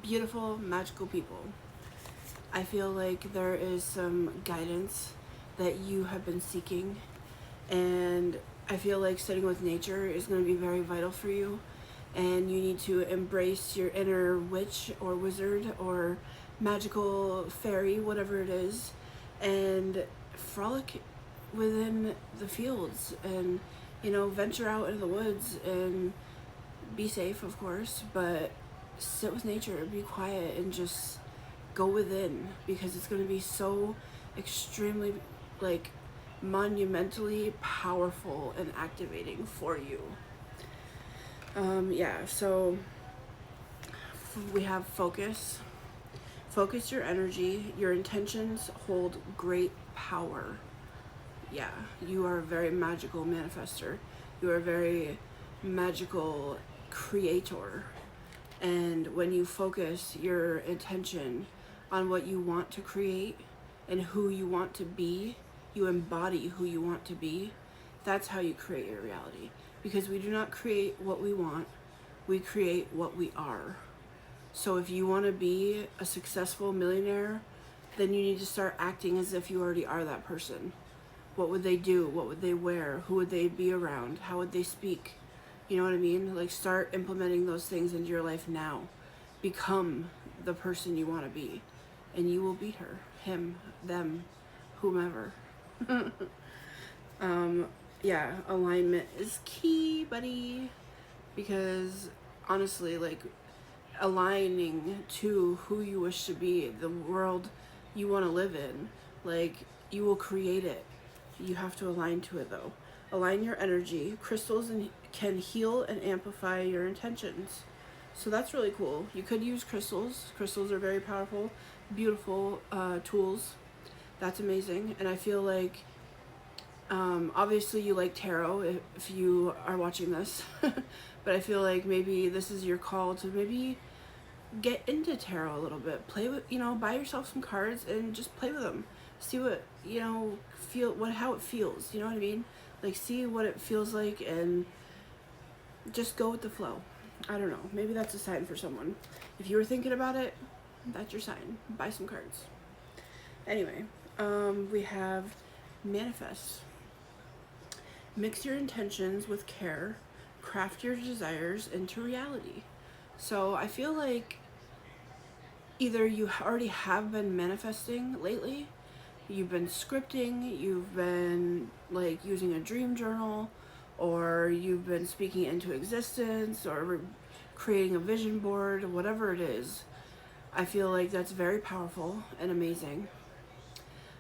beautiful, magical people. I feel like there is some guidance that you have been seeking, and I feel like studying with nature is going to be very vital for you. And you need to embrace your inner witch or wizard or magical fairy, whatever it is, and frolic within the fields and, venture out into the woods and be safe, of course, but sit with nature, be quiet, and just go within, because it's going to be so extremely, like, monumentally powerful and activating for you. Yeah, so we have focus. Focus your energy. Your intentions hold great power. Yeah, you are a very magical manifester. You are a very magical creator. And when you focus your intention on what you want to create and who you want to be, you embody who you want to be. That's how you create your reality. Because we do not create what we want, we create what we are. So if you want to be a successful millionaire, then you need to start acting as if you already are that person. What would they do? What would they wear? Who would they be around? How would they speak? You know what I mean? Like, start implementing those things into your life now. Become the person you want to be, and you will beat her, him, them, whomever. Yeah, alignment is key, buddy. Because honestly, like, aligning to who you wish to be, the world you want to live in, like, you will create it. You have to align to it, though. Align your energy. Crystals can heal and amplify your intentions. So that's really cool. You could use crystals. Crystals are very powerful, beautiful tools. That's amazing. And I feel like, obviously you like tarot if you are watching this. But I feel like maybe this is your call to maybe get into tarot a little bit. Play with, buy yourself some cards and just play with them. See what, how it feels. You know what I mean? Like, see what it feels like and just go with the flow. I don't know. Maybe that's a sign for someone. If you were thinking about it, that's your sign. Buy some cards. Anyway, we have manifest. Mix your intentions with care. Craft your desires into reality. So I feel like either you already have been manifesting lately, you've been scripting, you've been like using a dream journal, or you've been speaking into existence, or creating a vision board, whatever it is. I feel like that's very powerful and amazing.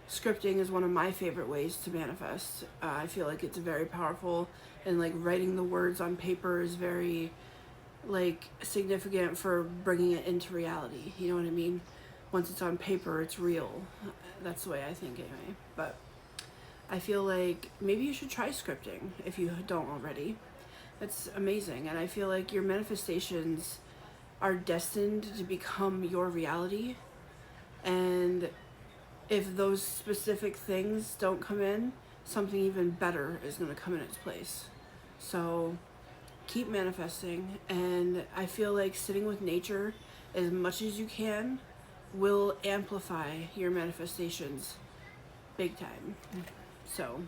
Scripting is one of my favorite ways to manifest. I feel like it's very powerful, and like writing the words on paper is very like significant for bringing it into reality. You know what I mean? Once it's on paper, it's real. That's the way I think anyway. But I feel like maybe you should try scripting if you don't already. That's amazing. And I feel like your manifestations are destined to become your reality. And if those specific things don't come in, something even better is going to come in its place. So keep manifesting. And I feel like sitting with nature as much as you can will amplify your manifestations big time. So,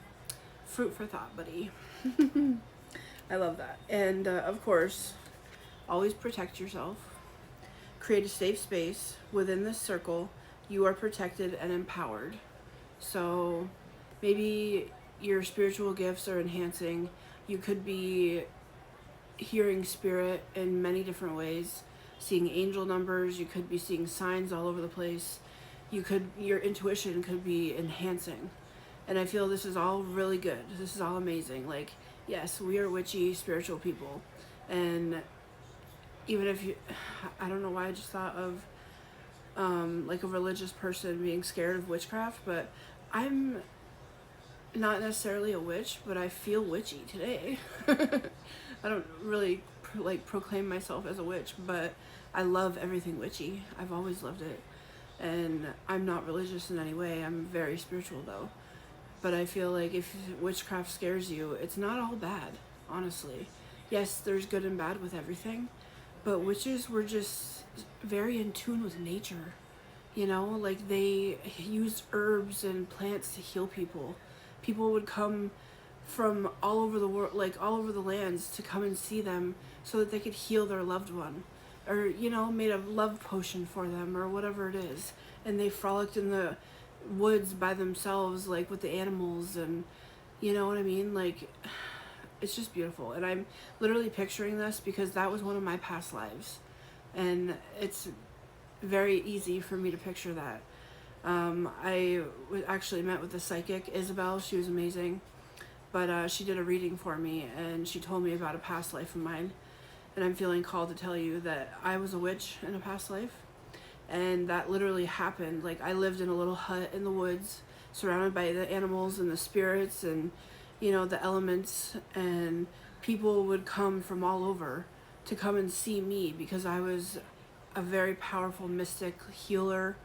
fruit for thought, buddy. I love that. And of course, always protect yourself. Create a safe space. Within this circle, you are protected and empowered. So maybe your spiritual gifts are enhancing. You could be hearing spirit in many different ways, seeing angel numbers. You could be seeing signs all over the place. Your intuition could be enhancing. And I feel this is all really good. This is all amazing. Like, yes, we are witchy, spiritual people. And even if you, I don't know why I just thought of like a religious person being scared of witchcraft, but I'm not necessarily a witch, but I feel witchy today. I don't really proclaim myself as a witch, but I love everything witchy. I've always loved it. And I'm not religious in any way. I'm very spiritual though. But I feel like if witchcraft scares you, it's not all bad, honestly. Yes, there's good and bad with everything, but witches were just very in tune with nature. You know, like they used herbs and plants to heal people. People would come from all over the world, like all over the lands, to come and see them so that they could heal their loved one, or you know, made a love potion for them or whatever it is. And they frolicked in the woods by themselves, like with the animals, and you know what I mean? Like, it's just beautiful. And I'm literally picturing this because that was one of my past lives, and it's very easy for me to picture that. Actually met with the psychic Isabel. She was amazing, but she did a reading for me, and she told me about a past life of mine, and I'm feeling called to tell you that I was a witch in a past life, and that literally happened. Like, I lived in a little hut in the woods, surrounded by the animals and the spirits and, you know, the elements, and people would come from all over to come and see me because I was a very powerful mystic healer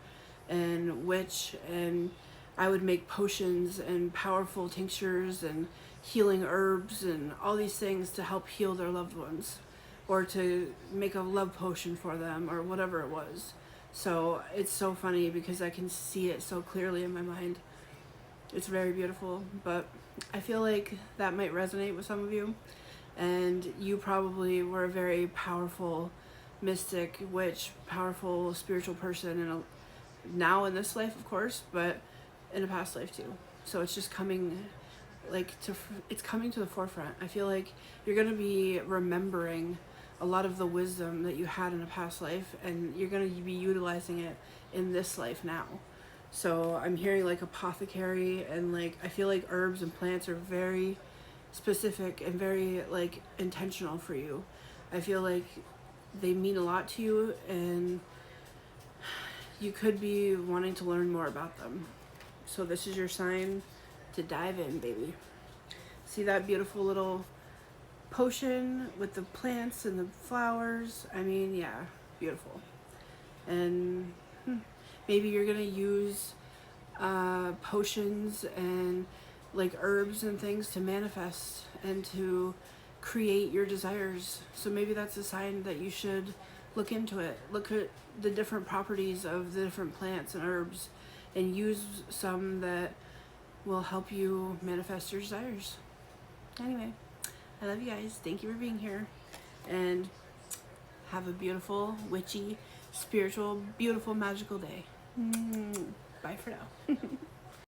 and witch, and I would make potions and powerful tinctures and healing herbs and all these things to help heal their loved ones, or to make a love potion for them, or whatever it was. So it's so funny because I can see it so clearly in my mind. It's very beautiful, but I feel like that might resonate with some of you, and you probably were a very powerful mystic witch, powerful spiritual person, now in this life, of course, but in a past life too. So it's just coming, it's coming to the forefront. I feel like you're gonna be remembering a lot of the wisdom that you had in a past life, and you're gonna be utilizing it in this life now. So I'm hearing like apothecary, and like I feel like herbs and plants are very specific and very like intentional for you. I feel like they mean a lot to you, and you could be wanting to learn more about them. So this is your sign to dive in, baby. See that beautiful little potion with the plants and the flowers? I mean, yeah, beautiful. And maybe you're gonna use potions and like herbs and things to manifest and to create your desires. So maybe that's a sign that you should look into it. Look at the different properties of the different plants and herbs, and use some that will help you manifest your desires. Anyway, I love you guys. Thank you for being here, and have a beautiful, witchy, spiritual, beautiful, magical day. Bye for now.